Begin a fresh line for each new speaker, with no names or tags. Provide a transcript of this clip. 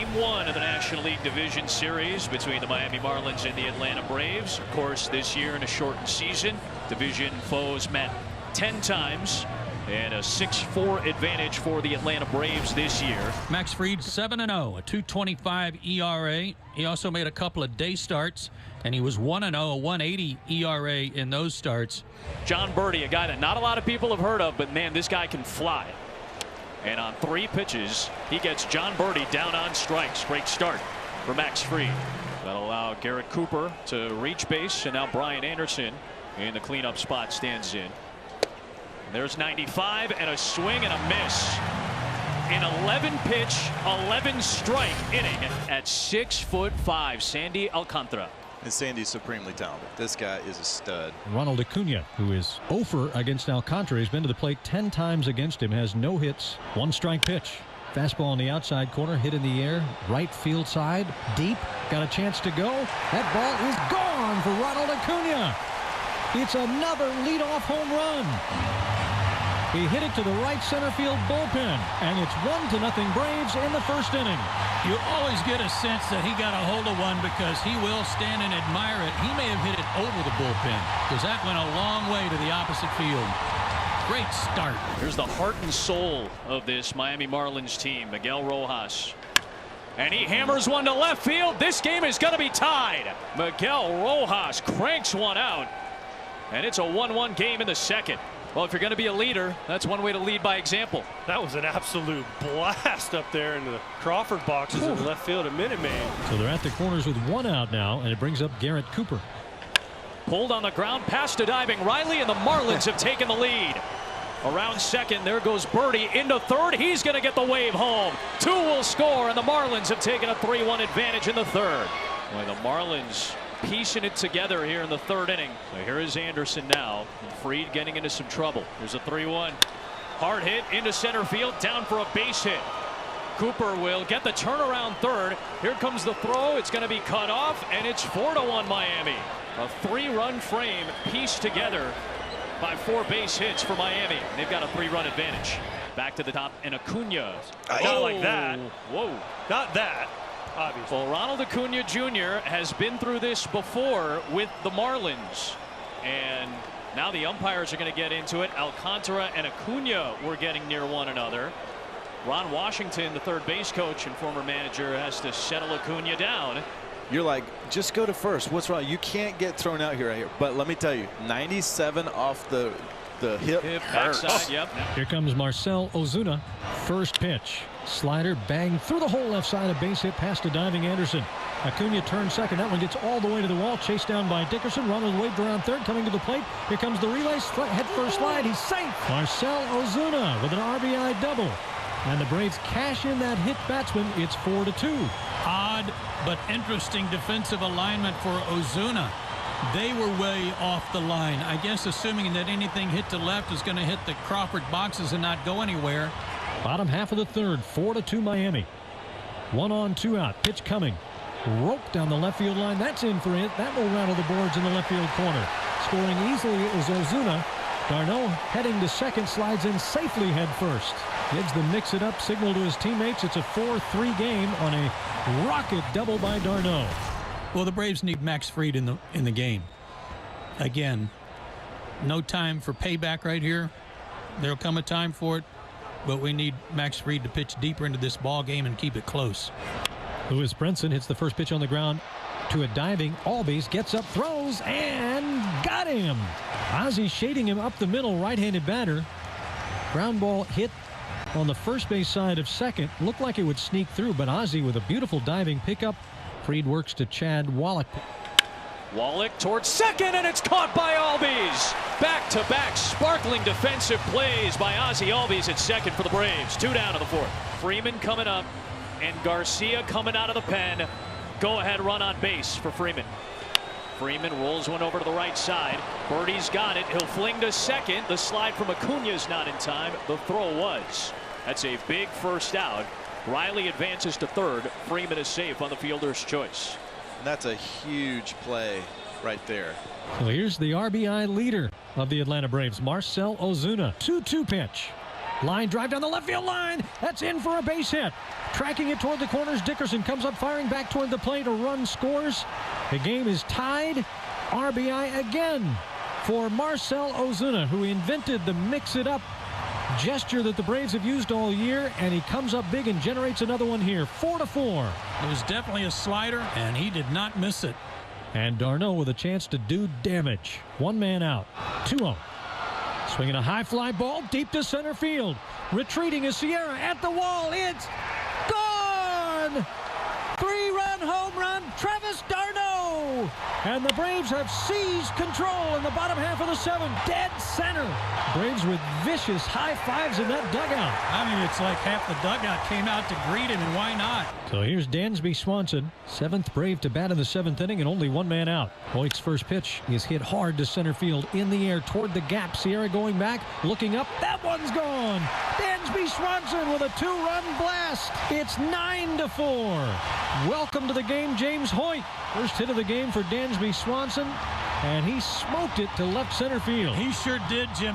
Game 1 of the National League Division Series between the Miami Marlins and the Atlanta Braves. Of course, this year in a shortened season, division foes met 10 times. And a 6-4 advantage for the Atlanta Braves this year.
Max Fried 7-0, a 2.25 ERA. He also made a couple of day starts, and he was 1-0, a 1.80 ERA in those starts.
Jon Berti, a guy that not a lot of people have heard of, but man, this guy can fly. And on 3 pitches, he gets Jon Berti down on strikes. Great start for Max Fried. That'll allow Garrett Cooper to reach base, and now Brian Anderson in the cleanup spot stands in. There's 95 and a swing and a miss. An 11-pitch, 11-strike inning at 6'5", Sandy Alcantara.
And Sandy's supremely talented. This guy is a stud.
Ronald Acuna, who is 0 against Alcantara, has been to the plate 10 times against him, has no hits. 1 strike pitch. Fastball on the outside corner, hit in the air, right field side, deep, got a chance to go. That ball is gone for Ronald Acuna. It's another leadoff home run. He hit it to the right center field bullpen, and it's 1-0 Braves in the first inning.
You always get a sense that he got a hold of one because he will stand and admire it. He may have hit it over the bullpen because that went a long way to the opposite field. Great start.
Here's the heart and soul of this Miami Marlins team, Miguel Rojas. And he hammers one to left field. This game is going to be tied. Miguel Rojas cranks one out, and it's a 1-1 game in the second. Well, if you're going to be a leader, that's one way to lead by example.
That was an absolute blast up there in the Crawford boxes in left field at Minute Maid.
So they're at the corners with 1 out now, and it brings up Garrett Cooper.
Pulled on the ground, past a diving Riley, and the Marlins have taken the lead. Around second, there goes Berti into third. He's going to get the wave home. 2 will score, and the Marlins have taken a 3-1 advantage in the third. Boy, the Marlins piecing it together here in the third inning. So here is Anderson now, and Fried getting into some trouble. There's a 3-1. Hard hit into center field, down for a base hit. Cooper will get the turnaround third. Here comes the throw. It's going to be cut off, and it's 4-1 Miami. A 3-run frame pieced together by 4 base hits for Miami. They've got a 3-run advantage. Back to the top, and Acuna.
Not like that.
Whoa.
Not that. Obviously.
Well, Ronald Acuna Jr. has been through this before with the Marlins. And now the umpires are going to get into it. Alcantara and Acuna were getting near one another. Ron Washington, the third base coach and former manager, has to settle Acuna down.
You're like, just go to first. What's wrong? You can't get thrown out here right here. But let me tell you, 97 off the hip
backside. Yep.
Here comes Marcell Ozuna. First pitch. Slider banged through the whole left side. A base hit past a diving Anderson. Acuna turns second. That one gets all the way to the wall. Chased down by Dickerson. Ronald waved around third. Coming to the plate. Here comes the relay. Head first slide. He's safe. Marcell Ozuna with an RBI double. And the Braves cash in that hit batsman. It's 4-2.
Odd but interesting defensive alignment for Ozuna. They were way off the line. I guess assuming that anything hit to left is going to hit the Crawford boxes and not go anywhere.
Bottom half of the third, 4-2 Miami. 1 on, 2 out. Pitch coming. Roped down the left field line. That's in for it. That will rattle the boards in the left field corner. Scoring easily is Ozuna. Darno heading to second, slides in safely head first. Gives the mix it up signal to his teammates. It's a 4-3 game on a rocket double by Darno.
Well, the Braves need Max Fried in the game. Again, no time for payback right here. There'll come a time for it, but we need Max Fried to pitch deeper into this ball game and keep it close.
Lewis Brinson hits the first pitch on the ground to a diving Albies, gets up, throws, and got him. Ozzie shading him up the middle, right-handed batter. Ground ball hit on the first base side of second. Looked like it would sneak through, but Ozzie with a beautiful diving pickup. Fried works to Chad Wallach.
Wallach towards second, and it's caught by Albies. Back-to-back sparkling defensive plays by Ozzie Albies at second for the Braves. 2 down in the fourth. Freeman coming up, and Garcia coming out of the pen. Go-ahead run on base for Freeman. Freeman rolls one over to the right side. Berti's got it. He'll fling to second. The slide from Acuna's not in time. The throw was. That's a big first out. Riley advances to third. Freeman is safe on the fielder's choice.
And that's a huge play right there.
So here's the RBI leader of the Atlanta Braves, Marcell Ozuna. 2-2 pitch. Line drive down the left field line. That's in for a base hit. Tracking it toward the corners, Dickerson comes up firing back toward the plate. A run scores. The game is tied. RBI again for Marcell Ozuna, who invented the mix-it-up gesture that the Braves have used all year, and he comes up big and generates another one here. 4-4.
It was definitely a slider, and he did not miss it.
And d'Arnaud with a chance to do damage. One man out. 2-0. Swinging a high fly ball deep to center field. Retreating is Sierra at the wall. It's gone! 3-run home run, Travis d'Arnaud! And the Braves have seized control in the bottom half of the 7th. Dead center. Braves with vicious high fives in that dugout.
I mean, it's like half the dugout came out to greet him, and why not?
So here's Dansby Swanson, 7th Brave to bat in the 7th inning, and only one man out. Hoyt's first pitch is hit hard to center field, in the air toward the gap. Sierra going back, looking up. That one's gone. Dansby Swanson with a 2-run blast. It's 9-4. Welcome to the game, James Hoyt. First hit of the game for Dansby Swanson, and he smoked it to left center field.
He sure did, Jim.